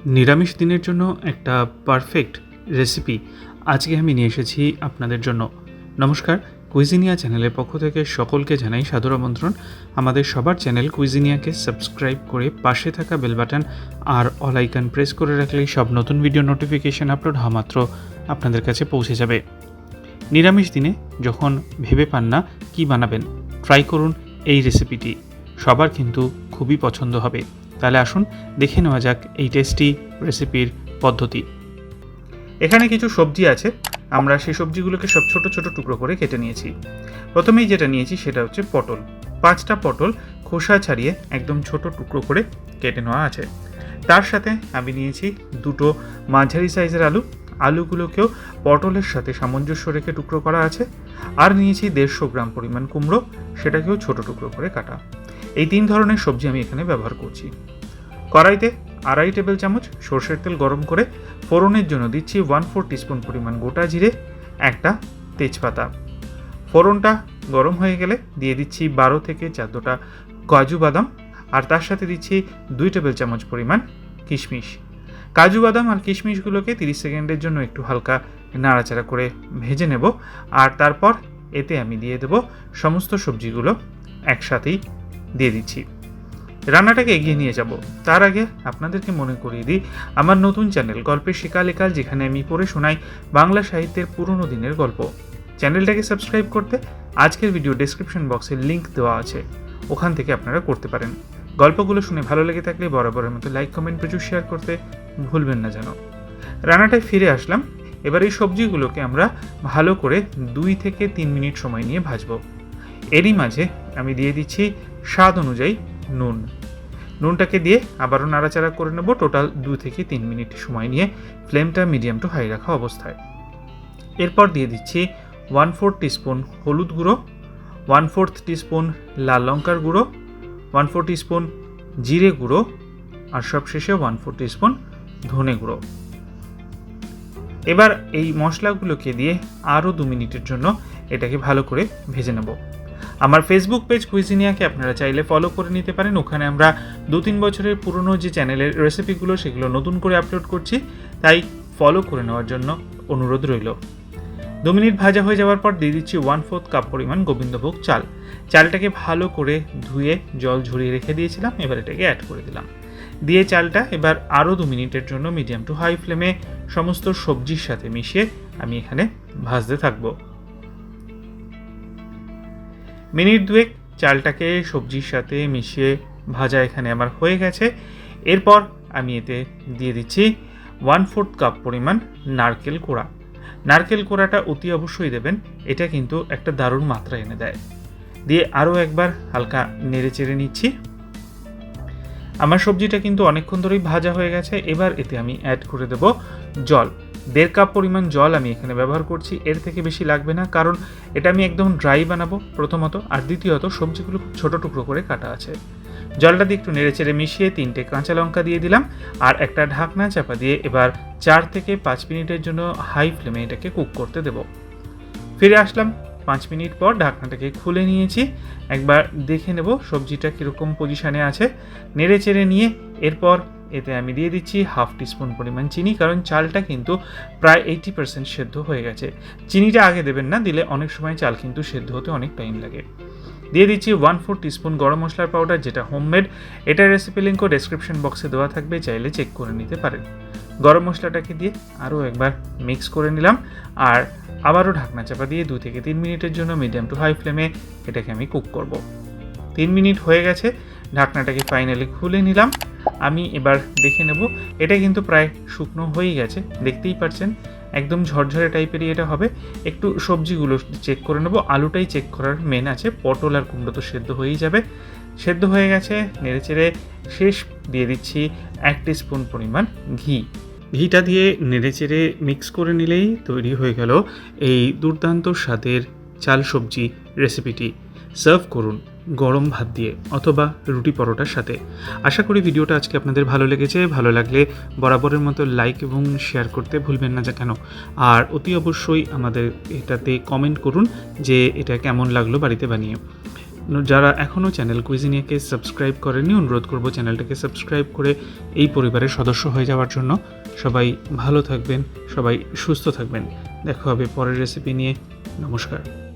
নিরামিষ দিনের জন্য একটা পারফেক্ট রেসিপি আজকে আমি নিয়ে এসেছি আপনাদের জন্য। নমস্কার, কুইজিনিয়া চ্যানেলের পক্ষ থেকে সকলকে জানাই সাদর আমন্ত্রণ। আমাদের সবার চ্যানেল কুইজিনিয়াকে সাবস্ক্রাইব করে পাশে থাকা বেল বাটন আর অল আইকন প্রেস করে রাখলেই সব নতুন ভিডিও নোটিফিকেশন আপলোড হওয়া মাত্র আপনাদের কাছে পৌঁছে যাবে। নিরামিষ দিনে যখন ভেবে পান না কী বানাবেন, ট্রাই করুন এই রেসিপিটি, সবার কিন্তু খুবই পছন্দ হবে। তাহলে আসুন দেখে নেওয়া যাক এই টেস্টি রেসিপির পদ্ধতি। এখানে কিছু সবজি আছে, আমরা সেই সবজিগুলোকে সব ছোট ছোট টুকরো করে কেটে নিয়েছি। প্রথমেই যেটা নিয়েছি সেটা হচ্ছে পটল। 5টা পটল খোসা ছাড়িয়ে একদম ছোট টুকরো করে কেটে নেওয়া আছে। তার সাথে আমি নিয়েছি 2টো মাঝারি সাইজের আলুগুলোকেও পটলের সাথে সামঞ্জস্য রেখে টুকরো করা আছে। আর নিয়েছি 150 গ্রাম পরিমাণ কুমড়ো, সেটাকেও ছোট টুকরো করে কাটা। এই 3 ধরনের সবজি আমি এখানে ব্যবহার করছি। কড়াইতে 2.5 টেবিল চামচ সরষের তেল গরম করে ফোড়নের জন্য দিচ্ছি 1/4 টিস্পুন পরিমাণ গোটা জিরে, একটা তেজপাতা। ফোড়নটা গরম হয়ে গেলে দিয়ে দিচ্ছি 12 থেকে 14টা কাজু বাদাম, আর তার সাথে দিচ্ছি 2 টেবিল চামচ পরিমাণ কিশমিশ। কাজু বাদাম আর কিশমিশগুলোকে 30 সেকেন্ডের জন্য একটু হালকা নাড়াচাড়া করে ভেজে নেব। আর তারপর এতে আমি দিয়ে দেব সমস্ত সবজিগুলো একসাথেই দিয়ে দিচ্ছি। রান্নাটাকে এগিয়ে নিয়ে যাব তার আগে আপনাদেরকে মনে করিয়ে দিই আমার নতুন চ্যানেল গল্পের শেখালেখাল, যেখানে আমি পড়ে শোনাই বাংলা সাহিত্যের পুরনো দিনের গল্প। চ্যানেলটাকে সাবস্ক্রাইব করতে আজকের ভিডিও ডেসক্রিপশন বক্সে লিঙ্ক দেওয়া আছে, ওখান থেকে আপনারা করতে পারেন। গল্পগুলো শুনে ভালো লেগে থাকলে বরাবরের মতো লাইক, কমেন্ট, প্রচুর শেয়ার করতে ভুলবেন না যেন। রান্নাটায় ফিরে আসলাম। এবার এই সবজিগুলোকে আমরা ভালো করে 2 থেকে 3 মিনিট সময় নিয়ে ভাজবো। এরই মাঝে আমি দিয়ে দিচ্ছি স্বাদ অনুযায়ী নুনটাকে দিয়ে আবারও নাড়াচাড়া করে নেব। টোটাল 2 থেকে 3 মিনিট সময় নিয়ে ফ্লেমটা মিডিয়াম টু হাই রাখা অবস্থায়। এরপর দিয়ে দিচ্ছি 1/4 টিস্পুন হলুদ গুঁড়ো, 1/4 টিস্পুন লাল লঙ্কার গুঁড়ো, 1/4 টিস্পুন জিরে গুঁড়ো, আর সবশেষে 1/4 টিস্পুন ধনে গুঁড়ো। এবার এই মশলাগুলোকে দিয়ে আরও 2 মিনিটের জন্য এটাকে ভালো করে ভেজে নেব। আমার ফেসবুক পেজ কুইজিনিয়াকে আপনারা চাইলে ফলো করে নিতে পারেন। ওখানে আমরা 2-3 বছরের পুরনো যে চ্যানেলের রেসিপিগুলো সেগুলো নতুন করে আপলোড করছি, তাই ফলো করে নেওয়ার জন্য অনুরোধ রইল। 2 মিনিট ভাজা হয়ে যাওয়ার পর দিয়ে দিচ্ছি 1/4 কাপ পরিমাণ গোবিন্দভোগ চাল। চালটাকে ভালো করে ধুয়ে জল ঝরিয়ে রেখে দিয়েছিলাম, এবার এটাকে অ্যাড করে দিলাম। দিয়ে চালটা এবার আরও 2 মিনিটের জন্য মিডিয়াম টু হাই ফ্লেমে সমস্ত সবজির সাথে মিশিয়ে আমি এখানে ভাজতে থাকবো। মিনিট 2 চালটাকে সবজির সাথে মিশিয়ে ভাজা এখানে আমার হয়ে গেছে। এরপর আমি এতে দিয়ে দিচ্ছি 1/4 কাপ পরিমাণ নারকেল কোড়া। নারকেল কোড়াটা অতি অবশ্যই দেবেন, এটা কিন্তু একটা দারুণ মাত্রা এনে দেয়। দিয়ে আরও একবার হালকা নেড়ে চেড়ে নিচ্ছি। আমার সবজিটা কিন্তু অনেকক্ষণ ধরেই ভাজা হয়ে গেছে। এবার এতে আমি অ্যাড করে দেব জল। 1.5 কাপ পরিমাণ জল আমি এখানে ব্যবহার করছি, এর থেকে বেশি লাগবে না, কারণ এটা আমি একদম ড্রাই বানাবো প্রথমত, আর দ্বিতীয়ত সবজিগুলো খুব ছোটো টুকরো করে কাটা আছে। জলটা দিয়ে একটু নেড়ে চেড়ে মিশিয়ে 3টে কাঁচা লঙ্কা দিয়ে দিলাম, আর একটা ঢাকনা চাপা দিয়ে এবার 4 থেকে 5 মিনিটের জন্য হাই ফ্লেমে এটাকে কুক করতে দেব। ফিরে আসলাম 5 মিনিট পর, ঢাকনাটাকে খুলে নিয়েছি। একবার দেখে নেব সবজিটা কীরকম পজিশানে আছে। নেড়ে চেড়ে নিয়ে এরপর এতে আমি দিয়ে দিচ্ছি 1/2 টিস্পুন পরিমাণ চিনি, কারণ চালটা কিন্তু প্রায় 80% সেদ্ধ হয়ে গেছে। চিনিটা আগে দেবেন না, দিলে অনেক সময় চাল কিন্তু সেদ্ধ হতে অনেক টাইম লাগে। দিয়ে দিচ্ছি 1/4 টিস্পুন গরম মশলার পাউডার, যেটা হোমমেড। এটার রেসিপি লিঙ্কও ডেসক্রিপশন বক্সে দেওয়া থাকবে, চাইলে চেক করে নিতে পারেন। গরম মশলাটাকে দিয়ে আরও একবার মিক্স করে নিলাম, আর আবারও ঢাকনা চাপা দিয়ে 2 থেকে 3 মিনিটের জন্য মিডিয়াম টু হাই ফ্লেমে এটাকে আমি কুক করব। 3 মিনিট হয়ে গেছে, ঢাকনাটাকে ফাইনালি খুলে নিলাম। আমি এবার দেখে নেব, এটা কিন্তু প্রায় শুকনো হয়ে গেছে, দেখতেই পাচ্ছেন একদম ঝরঝরে টাইপেরই এটা হবে। একটু সবজিগুলো চেক করে নেব, আলুটাই চেক করার মেন আছে, পটল আর কুমড়ো তো সেদ্ধ হয়েই যাবে। সেদ্ধ হয়ে গেছে, নেড়েচেড়ে শেষ দিয়ে দিচ্ছি 1 টিস্পুন পরিমাণ ঘিটা দিয়ে নেড়েচেড়ে মিক্স করে নিলেই তৈরি হয়ে গেল এই দুর্দান্ত স্বাদের চাল সবজি রেসিপিটি। সার্ভ করুন গরম ভাত দিয়ে অথবা রুটি পরোটার সাথে। আশা করি ভিডিওটা আজকে আপনাদের ভালো লেগেছে। ভালো লাগলে বরাবরের মতো লাইক এবং শেয়ার করতে ভুলবেন না কেন। আর অতি অবশ্যই আমাদের এটাতে কমেন্ট করুন যে এটা কেমন লাগলো বাড়িতে বানিয়ে। যারা এখনও চ্যানেল কুইজিনিয়াকে সাবস্ক্রাইব করেনি, অনুরোধ করব চ্যানেলটাকে সাবস্ক্রাইব করে এই পরিবারের সদস্য হয়ে যাওয়ার জন্য। সবাই ভালো থাকবেন, সবাই সুস্থ থাকবেন। দেখা হবে পরের রেসিপি নিয়ে। নমস্কার।